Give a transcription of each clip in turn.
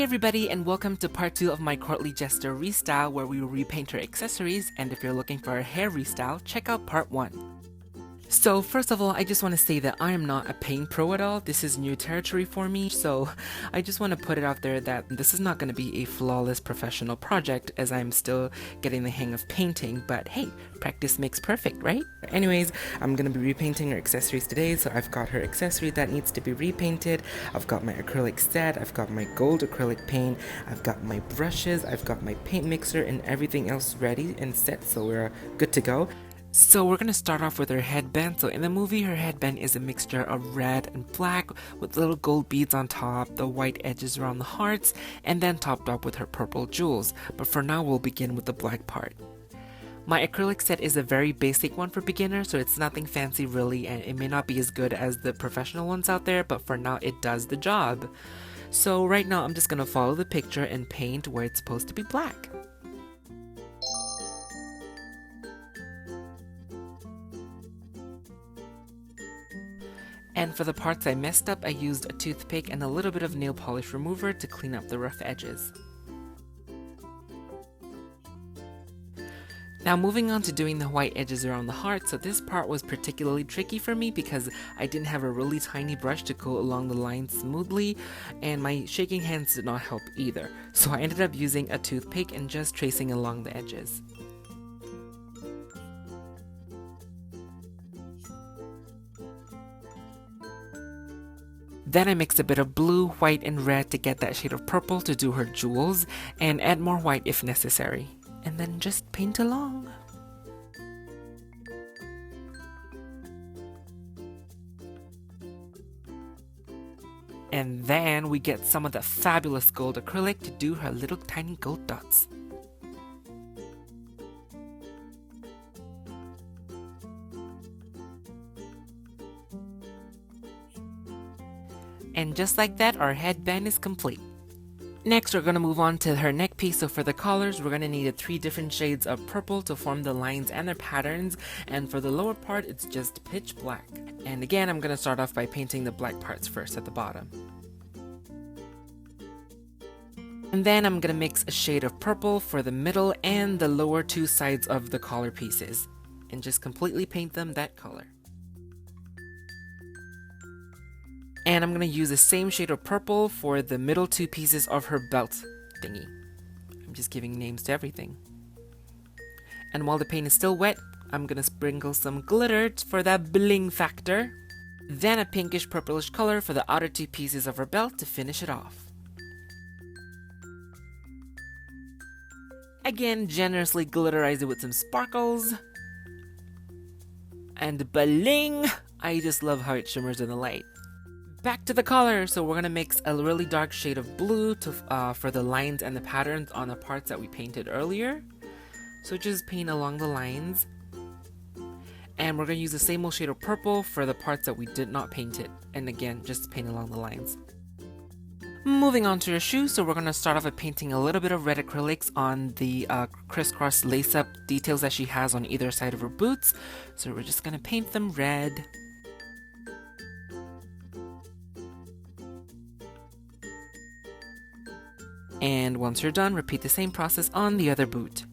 everybody, and welcome to part 2 of my Courtly Jester Restyle, where we will repaint her accessories, and if you're looking for a hair restyle, check out part 1. So first of all, I just want to say that I am not a paint pro at all. This is new territory for me, so I just want to put it out there that this is not going to be a flawless professional project, as I'm still getting the hang of painting, but hey, practice makes perfect, right? Anyways, I'm going to be repainting her accessories today, so I've got her accessory that needs to be repainted, I've got my acrylic set, I've got my gold acrylic paint, I've got my brushes, I've got my paint mixer, and everything else ready and set, so we're good to go. So we're gonna start off with her headband. So in the movie, her headband is a mixture of red and black with little gold beads on top, the white edges around the hearts, and then topped up with her purple jewels. But for now, we'll begin with the black part. My acrylic set is a very basic one for beginners, so it's nothing fancy really, and it may not be as good as the professional ones out there, but for now it does the job. So right now I'm just gonna follow the picture and paint where it's supposed to be black. And for the parts I messed up, I used a toothpick and a little bit of nail polish remover to clean up the rough edges. Now moving on to doing the white edges around the heart, so this part was particularly tricky for me because I didn't have a really tiny brush to go along the lines smoothly, and my shaking hands did not help either. So I ended up using a toothpick and just tracing along the edges. Then I mixed a bit of blue, white, and red to get that shade of purple to do her jewels, and add more white if necessary. And then just paint along. And then we get some of the fabulous gold acrylic to do her little tiny gold dots. And just like that, our headband is complete. Next, we're going to move on to her neck piece. So for the collars, we're going to need 3 different shades of purple to form the lines and their patterns. And for the lower part, it's just pitch black. And again, I'm going to start off by painting the black parts first at the bottom. And then I'm going to mix a shade of purple for the middle and the lower 2 sides of the collar pieces. And just completely paint them that color. And I'm going to use the same shade of purple for the middle 2 pieces of her belt thingy. I'm just giving names to everything. And while the paint is still wet, I'm going to sprinkle some glitter for that bling factor. Then a pinkish purplish color for the outer 2 pieces of her belt to finish it off. Again, generously glitterize it with some sparkles. And bling! I just love how it shimmers in the light. Back to the color, so we're gonna mix a really dark shade of blue to for the lines and the patterns on the parts that we painted earlier. So just paint along the lines. And we're gonna use the same old shade of purple for the parts that we did not paint it. And again, just paint along the lines. Moving on to her shoes, so we're gonna start off by painting a little bit of red acrylics on the crisscross lace-up details that she has on either side of her boots. So we're just gonna paint them red. And once you're done, repeat the same process on the other boot.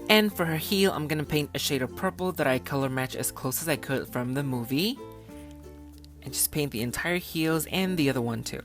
And for her heel, I'm going to paint a shade of purple that I color match as close as I could from the movie. And just paint the entire heels and the other one too.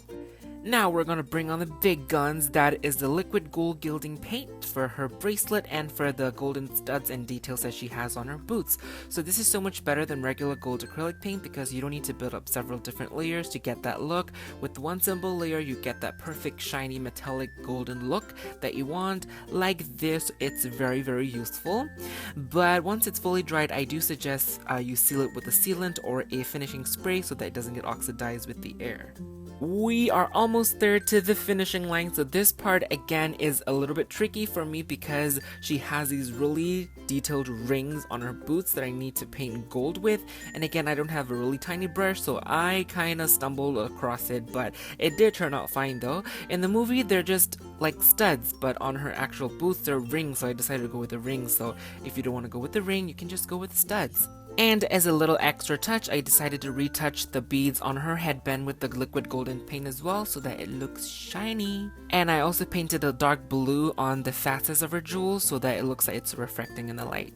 Now we're going to bring on the big guns. That is the liquid gold gilding paint for her bracelet and for the golden studs and details that she has on her boots. So this is so much better than regular gold acrylic paint because you don't need to build up several different layers to get that look. With one simple layer, you get that perfect shiny metallic golden look that you want. Like this, it's very, very useful. But once it's fully dried, I do suggest you seal it with a sealant or a finishing spray so that it doesn't get oxidized with the air. We are almost there to the finishing line, so this part again is a little bit tricky for me because she has these really detailed rings on her boots that I need to paint gold with, and again I don't have a really tiny brush, so I kind of stumbled across it, but it did turn out fine though. In the movie they're just like studs, but on her actual boots they're rings, so I decided to go with the rings. So if you don't want to go with the ring, you can just go with the studs. And as a little extra touch, I decided to retouch the beads on her headband with the liquid golden paint as well so that it looks shiny. And I also painted a dark blue on the facets of her jewels so that it looks like it's reflecting in the light.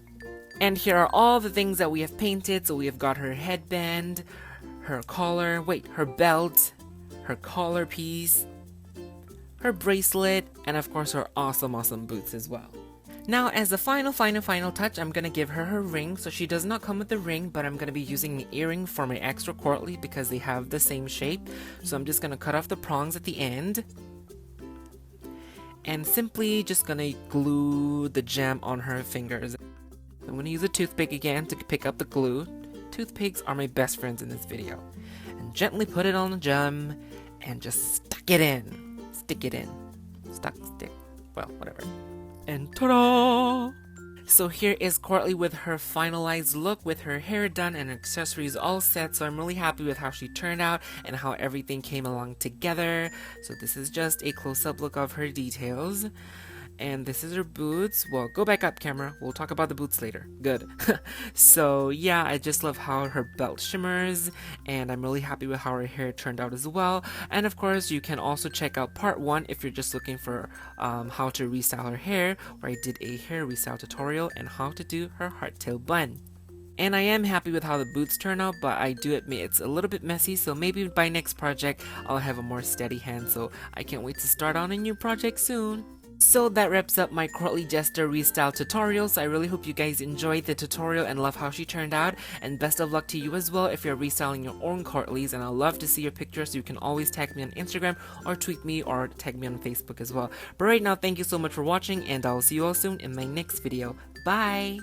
And here are all the things that we have painted. So we have got her headband, her collar, her belt, her collar piece, her bracelet, and of course her awesome boots as well. Now as the final touch, I'm gonna give her ring. So she does not come with the ring, but I'm gonna be using the earring for my extra Courtly because they have the same shape. So I'm just gonna cut off the prongs at the end. And simply just gonna glue the gem on her fingers. I'm gonna use a toothpick again to pick up the glue. Toothpicks are my best friends in this video. And gently put it on the gem and just stick it in. Stick it in. Stick. Well, whatever. And ta-da! So here is Courtly with her finalized look with her hair done and accessories all set. So I'm really happy with how she turned out and how everything came along together. So this is just a close-up look of her details. And this is her boots. Well, go back up, camera. We'll talk about the boots later. Good. So yeah, I just love how her belt shimmers, and I'm really happy with how her hair turned out as well. And of course, you can also check out part 1 if you're just looking for how to restyle her hair, where I did a hair restyle tutorial and how to do her hardtail bun. And I am happy with how the boots turn out, but I do admit it's a little bit messy, so maybe by next project I'll have a more steady hand, so I can't wait to start on a new project soon. So that wraps up my Courtly Jester Restyle tutorials. I really hope you guys enjoyed the tutorial and love how she turned out, and best of luck to you as well if you're restyling your own Courtlys, and I'd love to see your pictures, so you can always tag me on Instagram or tweet me or tag me on Facebook as well. But right now, thank you so much for watching, and I'll see you all soon in my next video. Bye!